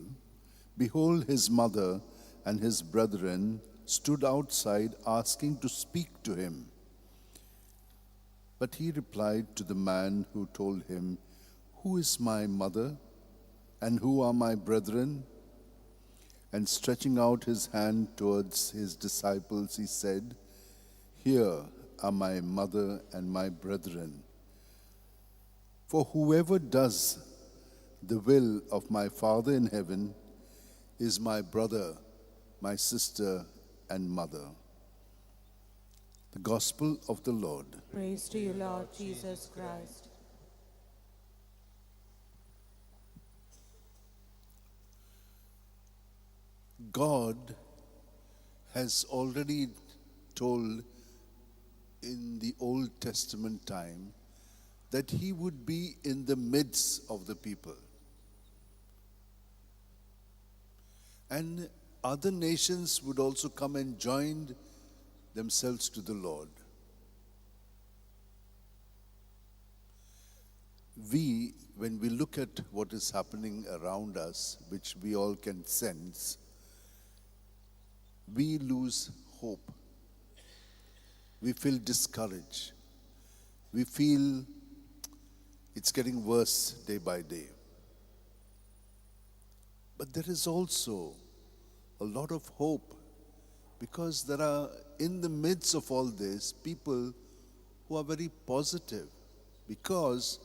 S6: behold, his mother and his brethren stood outside asking to speak to him. But he replied to the man who told him, "Who is my mother, and who are my brethren?" And stretching out his hand towards his disciples, he said, "Here are my mother and my brethren. For whoever does the will of my Father in heaven is my brother, my sister, and mother." The Gospel of the Lord.
S2: Praise to you, Lord Jesus Christ.
S6: God has already told in the Old Testament time that he would be in the midst of the people. And other nations would also come and join themselves to the Lord. We, when we look at what is happening around us, which we all can sense, we lose hope. We feel discouraged. We feel it's getting worse day by day. But there is also a lot of hope, because there are, in the midst of all this, people who are very positive, because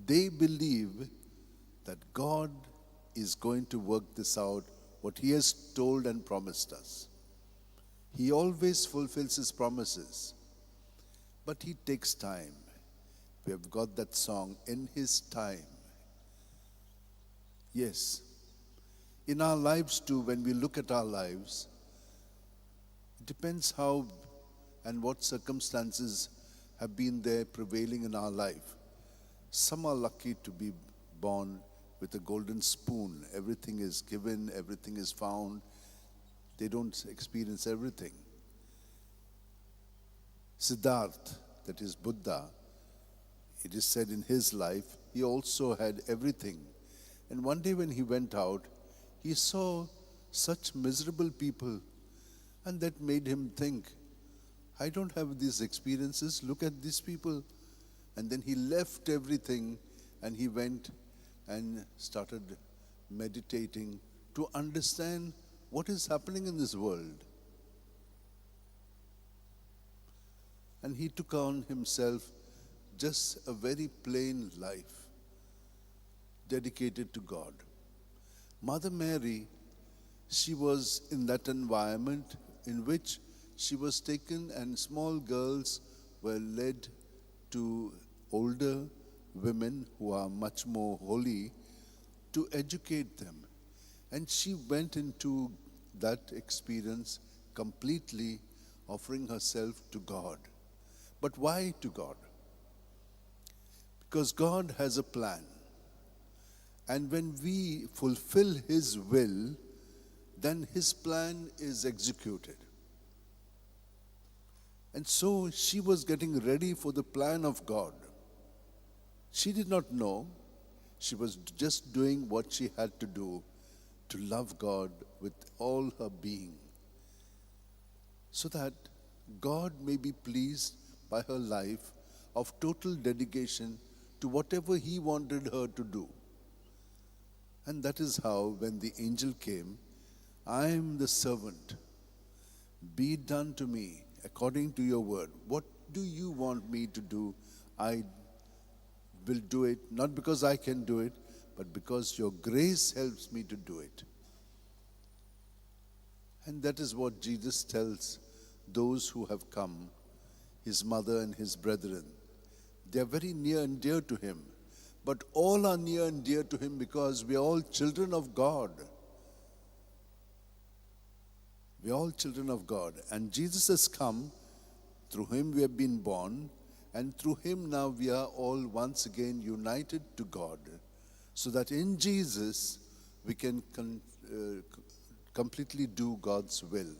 S6: they believe that God is going to work this out, what he has told and promised us. He always fulfills his promises, but he takes time. We have got that song, "In his time." Yes, in our lives too, when we look at our lives, it depends how and what circumstances have been there prevailing in our life. Some are lucky to be born with a golden spoon. Everything is given, everything is found. They don't experience everything. Siddhartha, that is Buddha, it is said in his life, he also had everything. And one day when he went out, he saw such miserable people, and that made him think, I don't have these experiences, look at these people. And then he left everything and he went and started meditating to understand what is happening in this world. And he took on himself just a very plain life, dedicated to God. Mother Mary, she was in that environment in which she was taken, and small girls were led to older women who are much more holy to educate them. And she went into that experience completely, offering herself to God. But why to God? Because God has a plan. And when we fulfill his will, then his plan is executed. And so she was getting ready for the plan of God. She did not know. She was just doing what she had to do to love God with all her being, so that God may be pleased by her life of total dedication to whatever he wanted her to do. And that is how, when the angel came, I am the servant. Be it done to me according to your word. What do you want me to do? I will do it, not because I can do it, but because your grace helps me to do it. And that is what Jesus tells those who have come, his mother and his brethren. They are very near and dear to him. But all are near and dear to him because we are all children of God. We are all children of God. And Jesus has come. Through him we have been born. And through him now we are all once again united to God. So that in Jesus we can completely do God's will.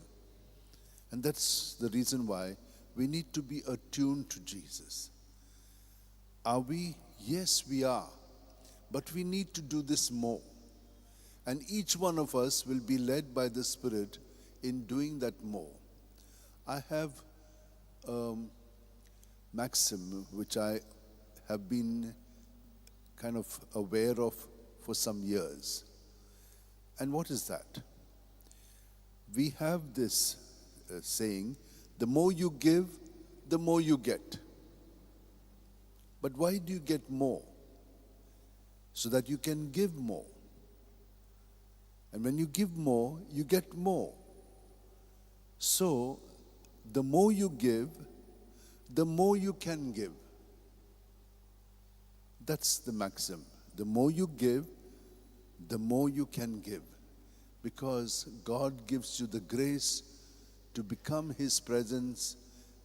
S6: And that's the reason why we need to be attuned to Jesus. Are we? Yes, we are. But we need to do this more. And each one of us will be led by the Spirit in doing that more. I have a maxim which I have been kind of aware of for some years. And what is that? We have this saying, the more you give, the more you get. But why do you get more? So that you can give more. And when you give more, you get more. So, the more you give, the more you can give. That's the maxim. The more you give, the more you can give. Because God gives you the grace to become His presence,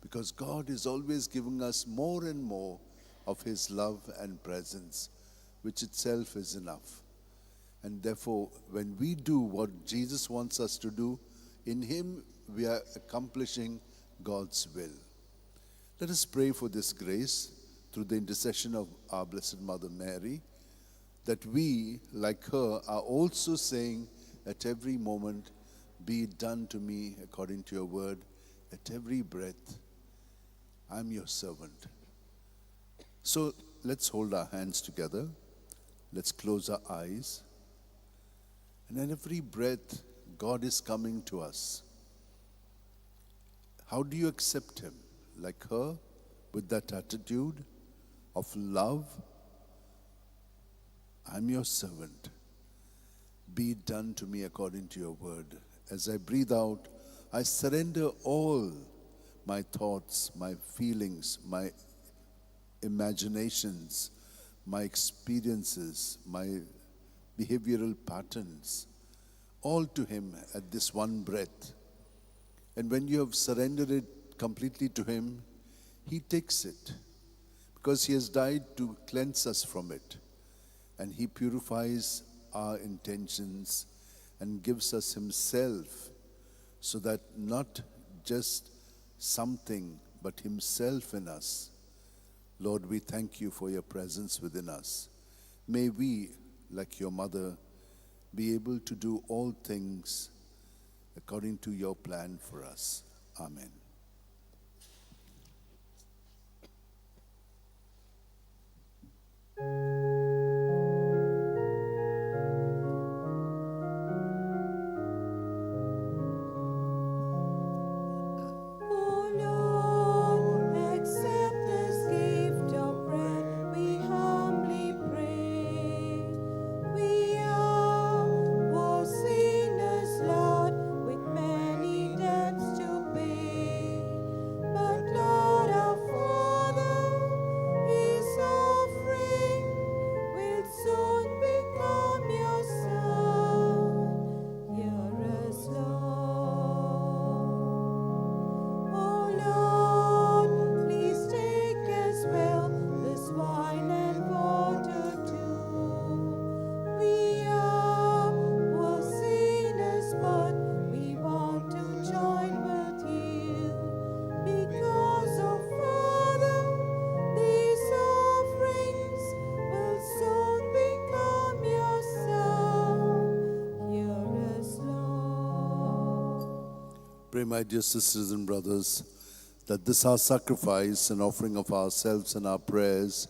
S6: because God is always giving us more and more of His love and presence, which itself is enough. And therefore, when we do what Jesus wants us to do, in Him we are accomplishing God's will. Let us pray for this grace through the intercession of our Blessed Mother Mary, that we, like her, are also saying at every moment, be it done to me according to your word, at every breath, I'm your servant. So let's hold our hands together. Let's close our eyes. And at every breath, God is coming to us. How do you accept Him? Like her, with that attitude of love? I'm your servant. Be it done to me according to your word. As I breathe out, I surrender all my thoughts, my feelings, my imaginations, my experiences, my behavioral patterns, all to Him at this one breath. And when you have surrendered it completely to Him, He takes it, because He has died to cleanse us from it. And He purifies our intentions and gives us Himself, so that not just something, but Himself in us. Lord, we thank you for your presence within us. May we, like your mother, be able to do all things according to your plan for us. Amen. Pray, my dear sisters and brothers, that this our sacrifice and offering of ourselves and our prayers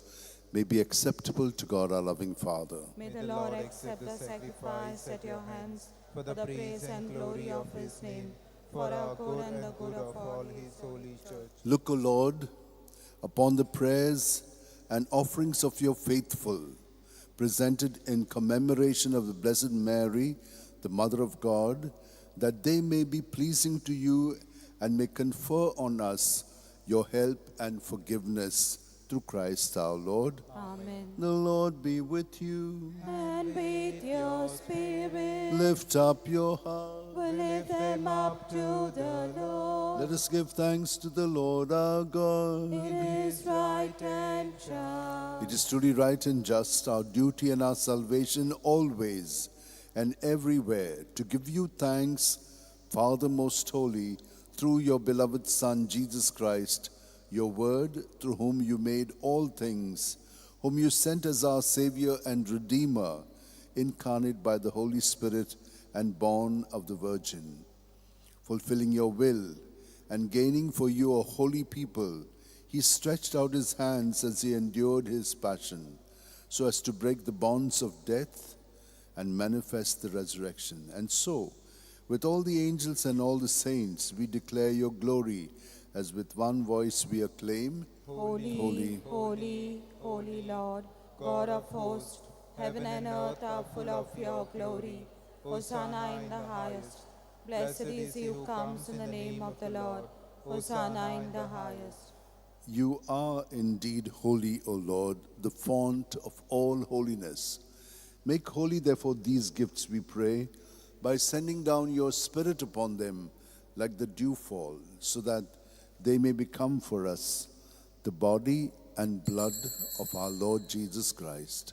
S6: may be acceptable to God, our loving Father.
S2: May the Lord accept the sacrifice at your hands for the praise and glory of His name, for our good and the good of all His holy church.
S6: Look, O Lord, upon the prayers and offerings of your faithful, presented in commemoration of the Blessed Mary, the Mother of God, that they may be pleasing to you and may confer on us your help and forgiveness through Christ our Lord.
S2: Amen.
S6: The Lord be with you.
S2: And with your spirit,
S6: Lift up your heart.
S2: we lift them up to the Lord.
S6: Let us give thanks to the Lord our God.
S2: It is right and just.
S6: It is truly right and just, our duty and our salvation always, and everywhere to give you thanks, Father most holy, through your beloved Son, Jesus Christ, your word, through whom you made all things, whom you sent as our Savior and Redeemer, incarnate by the Holy Spirit and born of the Virgin. Fulfilling your will and gaining for you a holy people, he stretched out his hands as he endured his passion, so as to break the bonds of death and manifest the resurrection. And so, with all the angels and all the saints, we declare your glory, as with one voice we acclaim,
S2: Holy,
S6: Holy,
S2: holy, holy Lord, God of hosts, heaven and earth are full of your glory. Hosanna in the highest. Blessed is he who comes in the name of the Lord. Hosanna in the highest.
S6: you are indeed holy, O Lord, the font of all holiness. Make holy, therefore, these gifts, we pray, by sending down your Spirit upon them like the dewfall, so that they may become for us the body and blood of our Lord Jesus Christ.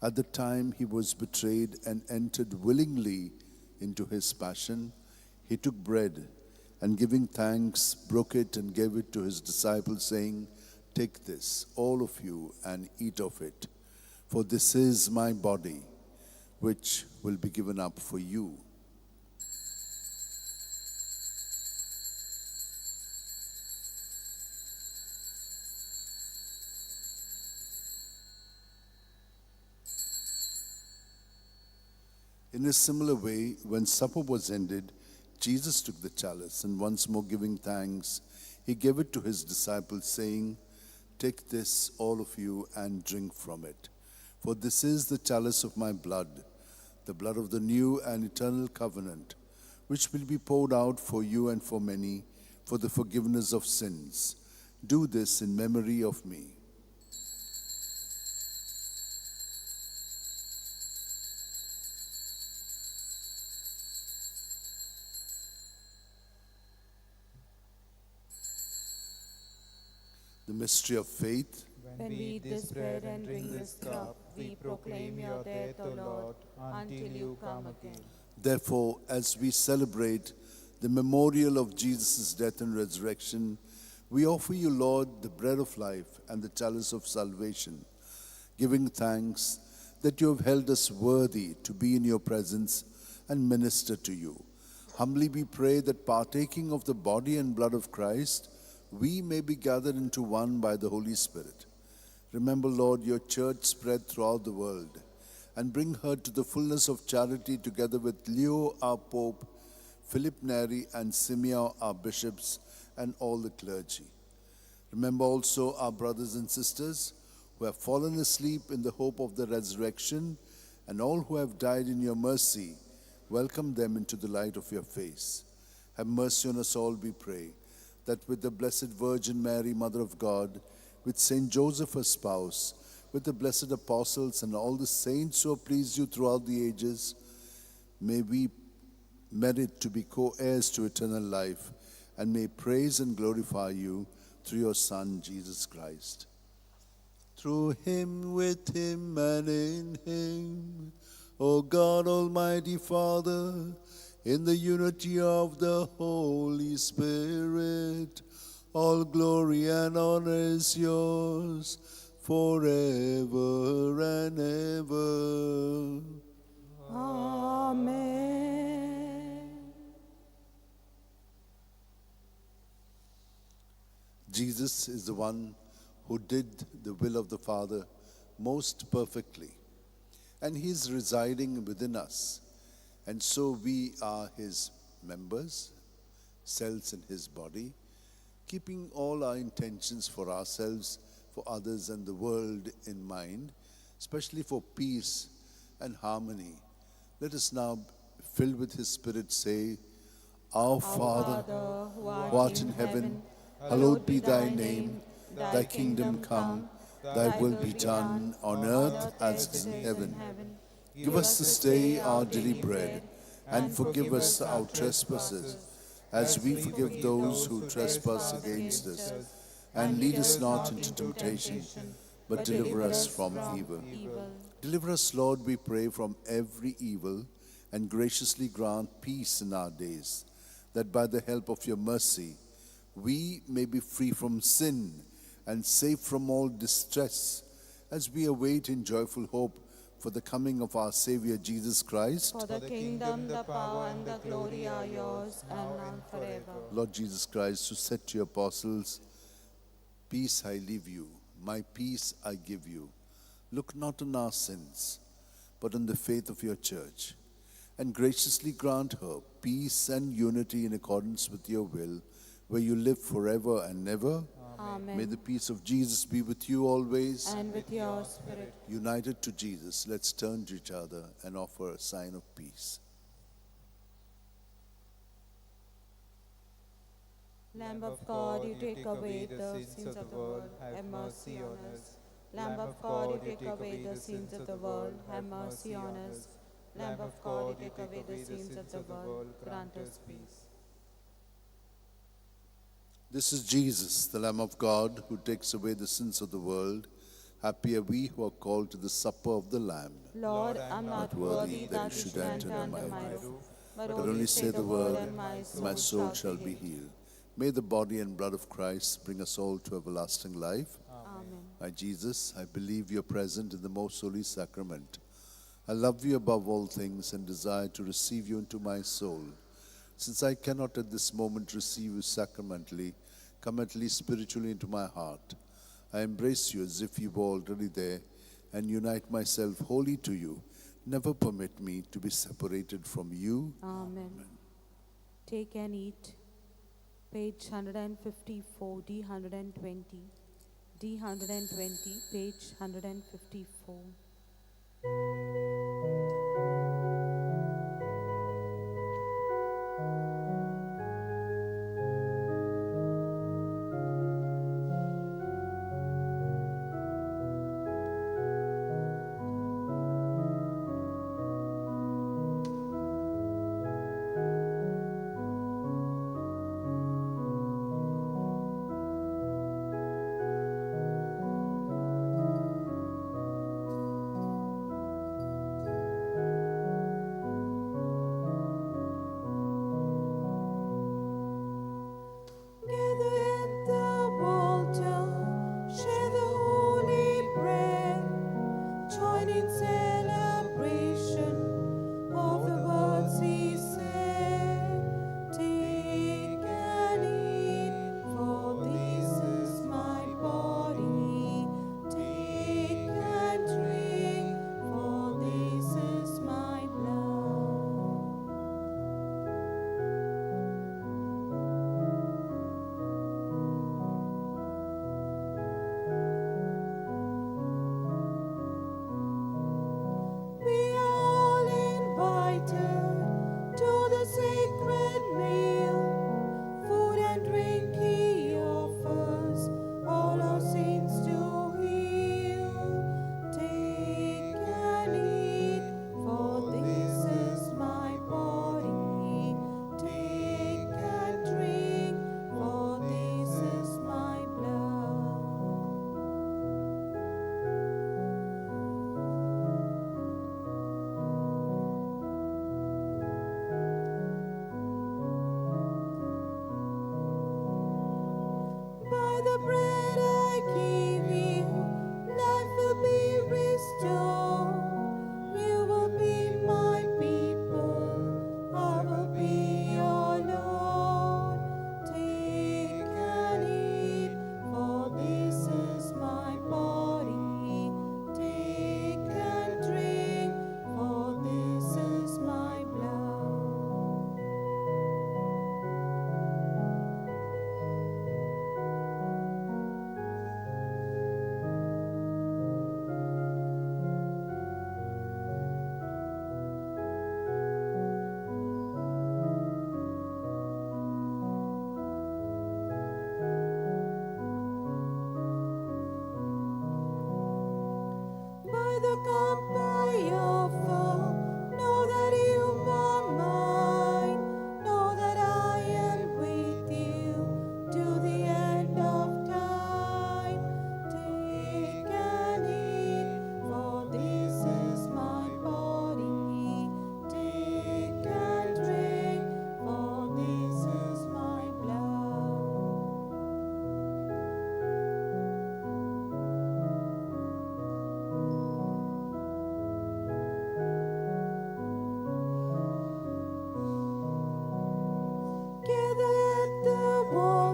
S6: At the time he was betrayed and entered willingly into his passion, he took bread and, giving thanks, broke it and gave it to his disciples, saying, "Take this, all of you, and eat of it, for this is my body, which will be given up for you." In a similar way, when supper was ended, Jesus took the chalice, and once more giving thanks, he gave it to his disciples, saying, "Take this, all of you, and drink from it. For this is the chalice of my blood, the blood of the new and eternal covenant, which will be poured out for you and for many for the forgiveness of sins. Do this in memory of me." The mystery of faith.
S2: When we eat this bread and drink this cup, we proclaim your death, O Lord, until you come again.
S6: Therefore, as we celebrate the memorial of Jesus' death and resurrection, we offer you, Lord, the bread of life and the chalice of salvation, giving thanks that you have held us worthy to be in your presence and minister to you. Humbly we pray that, partaking of the body and blood of Christ, we may be gathered into one by the Holy Spirit. Remember, Lord, your church spread throughout the world, and bring her to the fullness of charity, together with Leo, our Pope, Philip Neri, and Simeon, our bishops, and all the clergy. Remember also our brothers and sisters who have fallen asleep in the hope of the resurrection, and all who have died in your mercy. Welcome them into the light of your face. Have mercy on us all, we pray, that with the Blessed Virgin Mary, Mother of God, with Saint Joseph, her spouse, with the blessed apostles and all the saints who have pleased you throughout the ages, may we merit to be co-heirs to eternal life, and may praise and glorify you through your Son, Jesus Christ. Through him, with him, and in him, O God, Almighty Father, in the unity of the Holy Spirit, all glory and honor is yours forever and ever.
S2: Amen.
S6: Jesus is the one who did the will of the Father most perfectly, and he is residing within us. And so we are his members, cells in his body, keeping all our intentions for ourselves, for others, and the world in mind, especially for peace and harmony. Let us now, filled with his Spirit, say, Our Father, who art in heaven, hallowed be thy name. Thy kingdom come, thy will be done on earth as it is in heaven. Give us this day our daily bread, and forgive us our trespasses, as we forgive those who trespass against us. And lead us not into temptation, but deliver us from evil. Deliver us, Lord, we pray, from every evil, and graciously grant peace in our days, that by the help of your mercy we may be free from sin and safe from all distress, as we await in joyful hope for the coming of our Savior Jesus Christ.
S2: For the kingdom, the power, and the glory are yours, and now and forever.
S6: Lord Jesus Christ, who said to your apostles, "Peace I leave you, my peace I give you. Look not on our sins, but on the faith of your church, and graciously grant her peace and unity in accordance with your will, where you live forever and ever.
S2: Amen.
S6: May the peace of Jesus be with you always.
S2: And with your spirit.
S6: United to Jesus, let's turn to each other and offer a sign of peace.
S2: Lamb of God, you take away the sins of the world, have mercy on us. Lamb of God, you take away the sins of the world, have mercy on us. Lamb of God, you take away the sins of the world, grant us peace.
S6: This is Jesus, the Lamb of God, who takes away the sins of the world. Happy are we who are called to the supper of the Lamb.
S2: Lord, I am not worthy that you should enter under my roof, but only say the word, and my soul shall be healed.
S6: May the body and blood of Christ bring us all to everlasting life.
S2: Amen.
S6: My Jesus, I believe you are present in the most holy sacrament. I love you above all things and desire to receive you into my soul. Since I cannot at this moment receive you sacramentally, come at least spiritually into my heart. I embrace you as if you were already there and unite myself wholly to you. Never permit me to be separated from you.
S2: Amen. Take and eat. Page 154, D120. D120, page 154.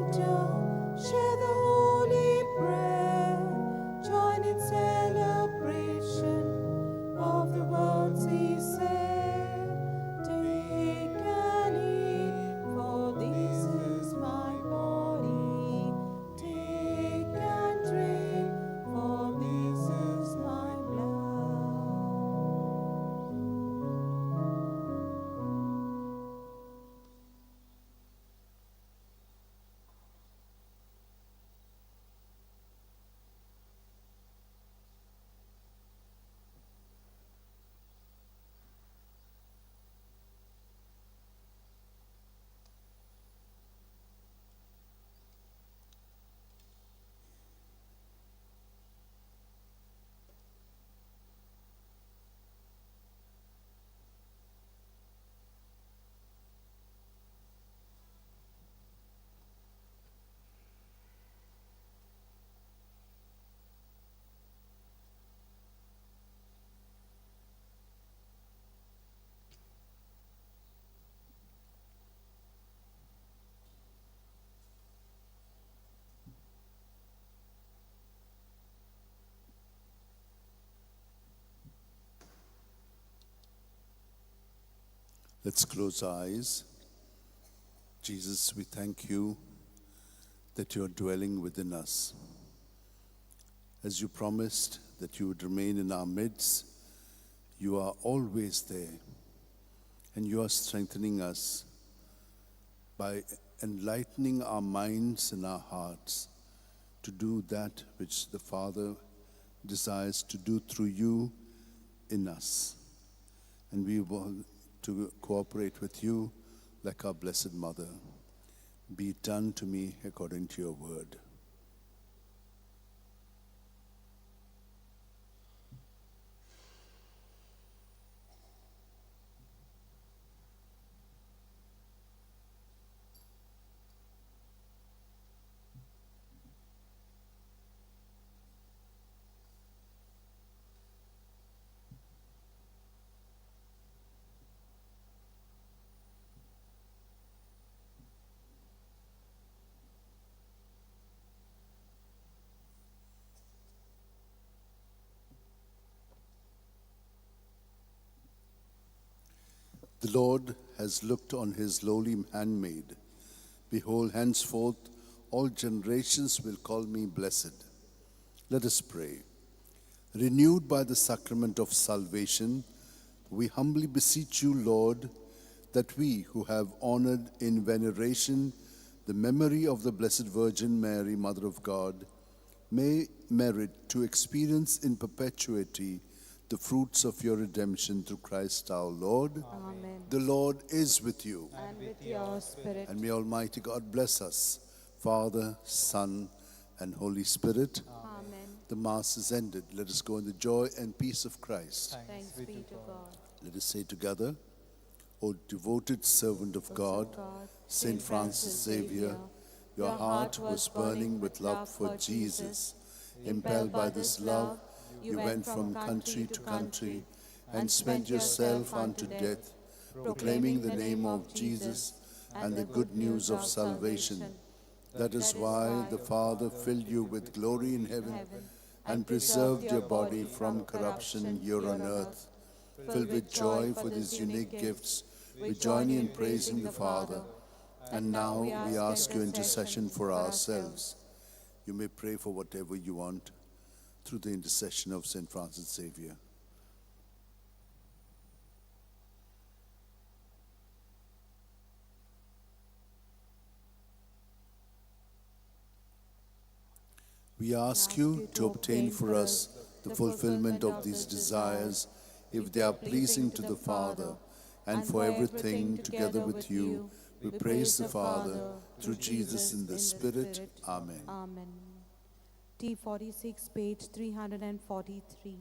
S2: altar, share the holy prayer, join in celebration of the words he said. Take and eat, for this is my body. Take and drink, for this is my blood.
S6: Let's close our eyes. Jesus, we thank you that you are dwelling within us. As you promised that you would remain in our midst, you are always there, and you are strengthening us by enlightening our minds and our hearts to do that which the Father desires to do through you in us. And we want to cooperate with you like our Blessed Mother. Be it done to me according to your word. The Lord has looked on his lowly handmaid. Behold, henceforth all generations will call me blessed. Let us pray. Renewed by the sacrament of salvation, we humbly beseech you, Lord, that we who have honored in veneration the memory of the Blessed Virgin Mary, Mother of God, may merit to experience in perpetuity the fruits of your redemption through Christ our Lord.
S2: Amen.
S6: The Lord is with you.
S2: And with your spirit.
S6: And may Almighty God bless us, Father, Son, and Holy Spirit.
S2: Amen.
S6: The Mass is ended. Let us go in the joy and peace of Christ.
S2: Thanks be to God.
S6: Let us say together, O devoted servant of God, Saint Francis Xavier, your heart was burning with love for Jesus. Impelled by this love, you went from country to country and spent yourself unto death, proclaiming the name of Jesus and the good news of salvation. That is why the Father filled you with glory in heaven and preserved your body from corruption here on earth. Filled with joy for these unique gifts, we join in praising the Father. And now we ask your intercession for ourselves. You may pray for whatever you want through the intercession of Saint Francis Xavier. We ask you to obtain for us the fulfillment of these desires, if they are pleasing to the Father, and for everything together with you, we praise the Father, through Jesus in the Spirit. Amen.
S2: Amen. T46, page 343.